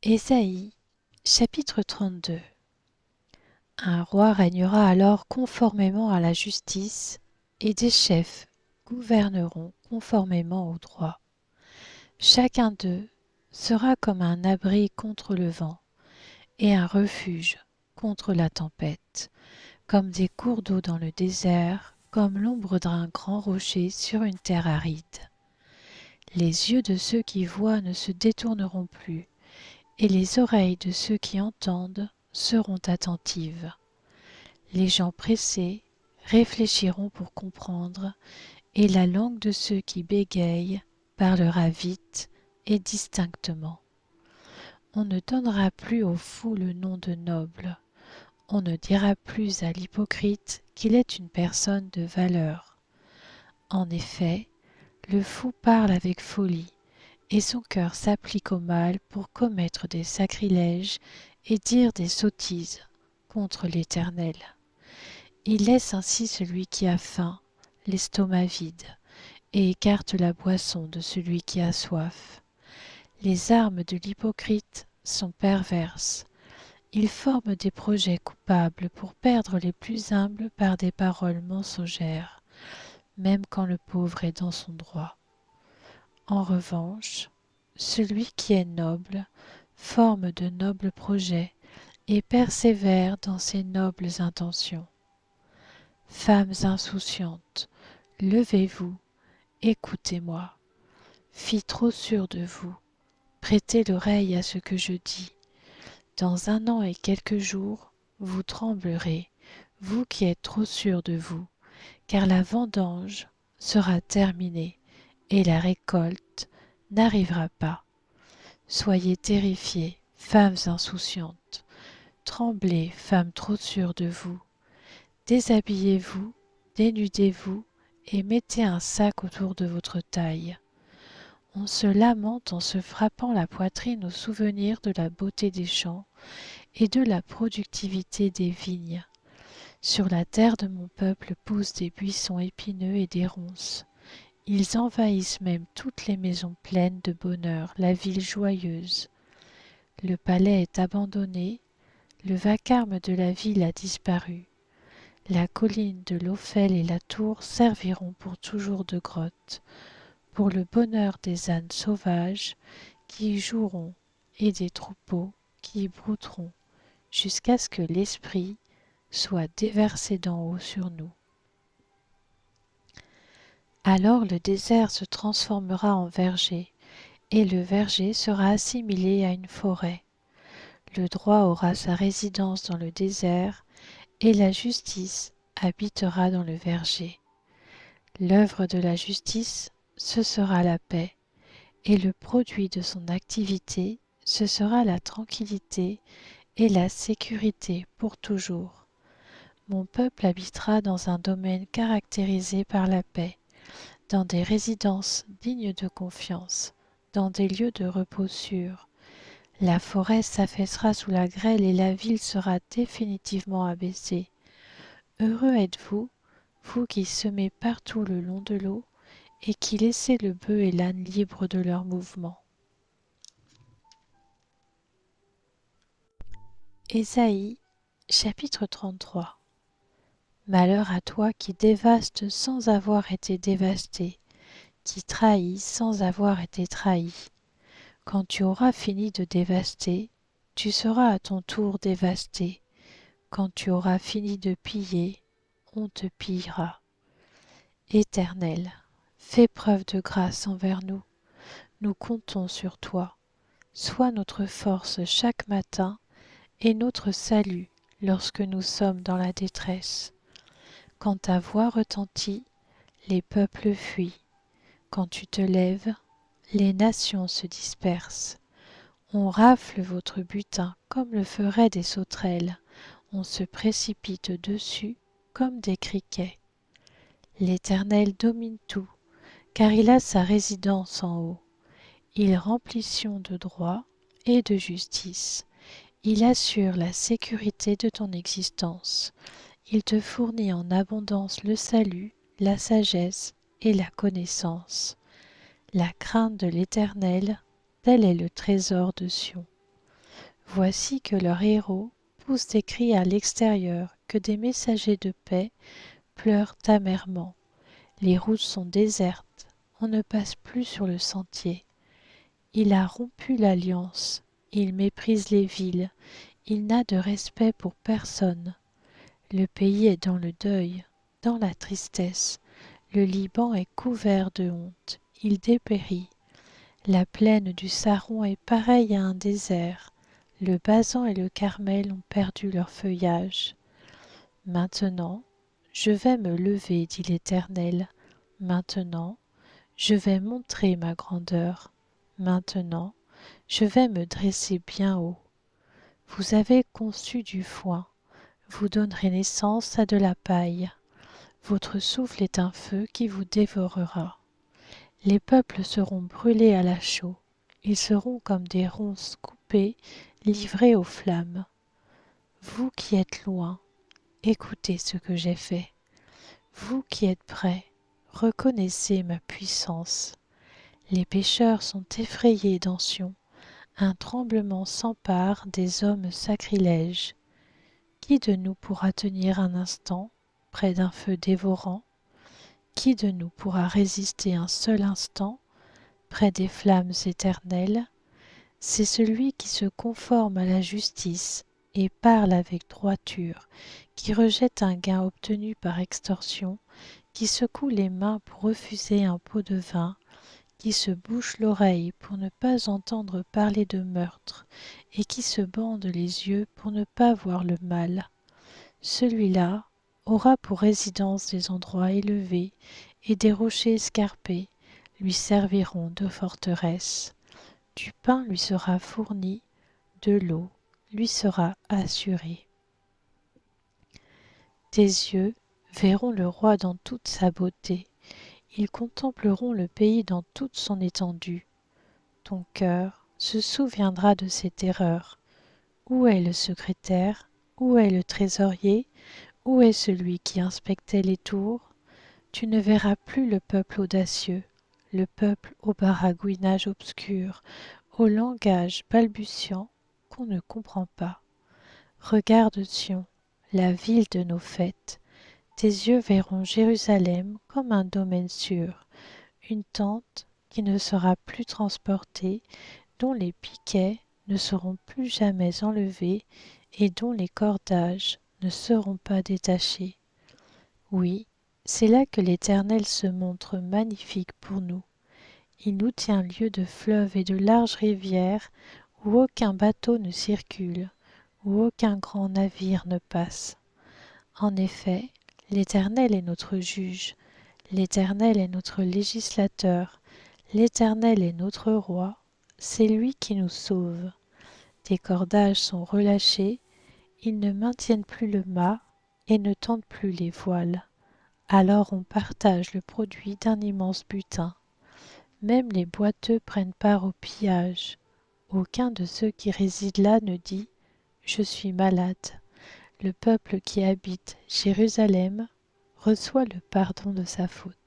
Ésaïe, chapitre 32. Un roi régnera alors conformément à la justice, et des chefs gouverneront conformément au droit. Chacun d'eux sera comme un abri contre le vent, et un refuge contre la tempête, comme des cours d'eau dans le désert, comme l'ombre d'un grand rocher sur une terre aride. Les yeux de ceux qui voient ne se détourneront plus, et les oreilles de ceux qui entendent seront attentives. Les gens pressés réfléchiront pour comprendre, et la langue de ceux qui bégayent parlera vite et distinctement. On ne donnera plus au fou le nom de noble, on ne dira plus à l'hypocrite qu'il est une personne de valeur. En effet, le fou parle avec folie, et son cœur s'applique au mal pour commettre des sacrilèges et dire des sottises contre l'Éternel. Il laisse ainsi celui qui a faim, l'estomac vide, et écarte la boisson de celui qui a soif. Les armes de l'hypocrite sont perverses. Il forme des projets coupables pour perdre les plus humbles par des paroles mensongères, même quand le pauvre est dans son droit. En revanche, celui qui est noble forme de nobles projets et persévère dans ses nobles intentions. Femmes insouciantes, levez-vous, écoutez-moi. Filles trop sûres de vous, prêtez l'oreille à ce que je dis. Dans 1 an et quelques jours, vous tremblerez, vous qui êtes trop sûres de vous, car la vendange sera terminée et la récolte n'arrivera pas. Soyez terrifiées, femmes insouciantes. Tremblez, femmes trop sûres de vous. Déshabillez-vous, dénudez-vous et mettez un sac autour de votre taille. On se lamente en se frappant la poitrine au souvenir de la beauté des champs et de la productivité des vignes. Sur la terre de mon peuple poussent des buissons épineux et des ronces. Ils envahissent même toutes les maisons pleines de bonheur, la ville joyeuse. Le palais est abandonné, le vacarme de la ville a disparu. La colline de l'Ophel et la tour serviront pour toujours de grotte, pour le bonheur des ânes sauvages qui y joueront et des troupeaux qui y brouteront, jusqu'à ce que l'Esprit soit déversé d'en haut sur nous. Alors le désert se transformera en verger, et le verger sera assimilé à une forêt. Le droit aura sa résidence dans le désert, et la justice habitera dans le verger. L'œuvre de la justice, ce sera la paix, et le produit de son activité, ce sera la tranquillité et la sécurité pour toujours. Mon peuple habitera dans un domaine caractérisé par la paix, dans des résidences dignes de confiance, dans des lieux de repos sûrs. La forêt s'affaissera sous la grêle et la ville sera définitivement abaissée. Heureux êtes-vous, vous qui semez partout le long de l'eau et qui laissez le bœuf et l'âne libres de leurs mouvements. Ésaïe, chapitre 33. Malheur à toi qui dévastes sans avoir été dévasté, qui trahis sans avoir été trahi. Quand tu auras fini de dévaster, tu seras à ton tour dévasté. Quand tu auras fini de piller, on te pillera. Éternel, fais preuve de grâce envers nous. Nous comptons sur toi. Sois notre force chaque matin et notre salut lorsque nous sommes dans la détresse. Quand ta voix retentit, les peuples fuient. Quand tu te lèves, les nations se dispersent. On rafle votre butin comme le feraient des sauterelles. On se précipite dessus comme des criquets. L'Éternel domine tout, car il a sa résidence en haut. Il remplit Sion de droit et de justice. Il assure la sécurité de ton existence. Il te fournit en abondance le salut, la sagesse et la connaissance. La crainte de l'Éternel, tel est le trésor de Sion. Voici que leurs héros poussent des cris à l'extérieur, que des messagers de paix pleurent amèrement. Les routes sont désertes, on ne passe plus sur le sentier. Il a rompu l'alliance, il méprise les villes, il n'a de respect pour personne. Le pays est dans le deuil, dans la tristesse. Le Liban est couvert de honte, il dépérit. La plaine du Saron est pareille à un désert. Le Basan et le Carmel ont perdu leur feuillage. Maintenant, je vais me lever, dit l'Éternel. Maintenant, je vais montrer ma grandeur. Maintenant, je vais me dresser bien haut. Vous avez conçu du foin, vous donnerez naissance à de la paille. Votre souffle est un feu qui vous dévorera. Les peuples seront brûlés à la chaux, ils seront comme des ronces coupées, livrés aux flammes. Vous qui êtes loin, écoutez ce que j'ai fait. Vous qui êtes près, reconnaissez ma puissance. Les pécheurs sont effrayés dans Sion, un tremblement s'empare des hommes sacrilèges. Qui de nous pourra tenir un instant près d'un feu dévorant? Qui de nous pourra résister un seul instant près des flammes éternelles? C'est celui qui se conforme à la justice et parle avec droiture, qui rejette un gain obtenu par extorsion, qui secoue les mains pour refuser un pot de vin, qui se bouche l'oreille pour ne pas entendre parler de meurtre, et qui se bande les yeux pour ne pas voir le mal. Celui-là aura pour résidence des endroits élevés, et des rochers escarpés lui serviront de forteresse. Du pain lui sera fourni, de l'eau lui sera assurée. Tes yeux verront le roi dans toute sa beauté, ils contempleront le pays dans toute son étendue. Ton cœur se souviendra de ses terreurs. Où est le secrétaire? Où est le trésorier? Où est celui qui inspectait les tours? Tu ne verras plus le peuple audacieux, le peuple au baragouinage obscur, au langage balbutiant qu'on ne comprend pas. Regarde Sion, la ville de nos fêtes. Tes yeux verront Jérusalem comme un domaine sûr, une tente qui ne sera plus transportée, dont les piquets ne seront plus jamais enlevés et dont les cordages ne seront pas détachés. Oui, c'est là que l'Éternel se montre magnifique pour nous. Il nous tient lieu de fleuves et de larges rivières où aucun bateau ne circule, où aucun grand navire ne passe. En effet, l'Éternel est notre juge, l'Éternel est notre législateur, l'Éternel est notre roi, c'est lui qui nous sauve. Tes cordages sont relâchés, ils ne maintiennent plus le mât et ne tendent plus les voiles. Alors on partage le produit d'un immense butin. Même les boiteux prennent part au pillage. Aucun de ceux qui résident là ne dit « Je suis malade ». Le peuple qui habite Jérusalem reçoit le pardon de sa faute.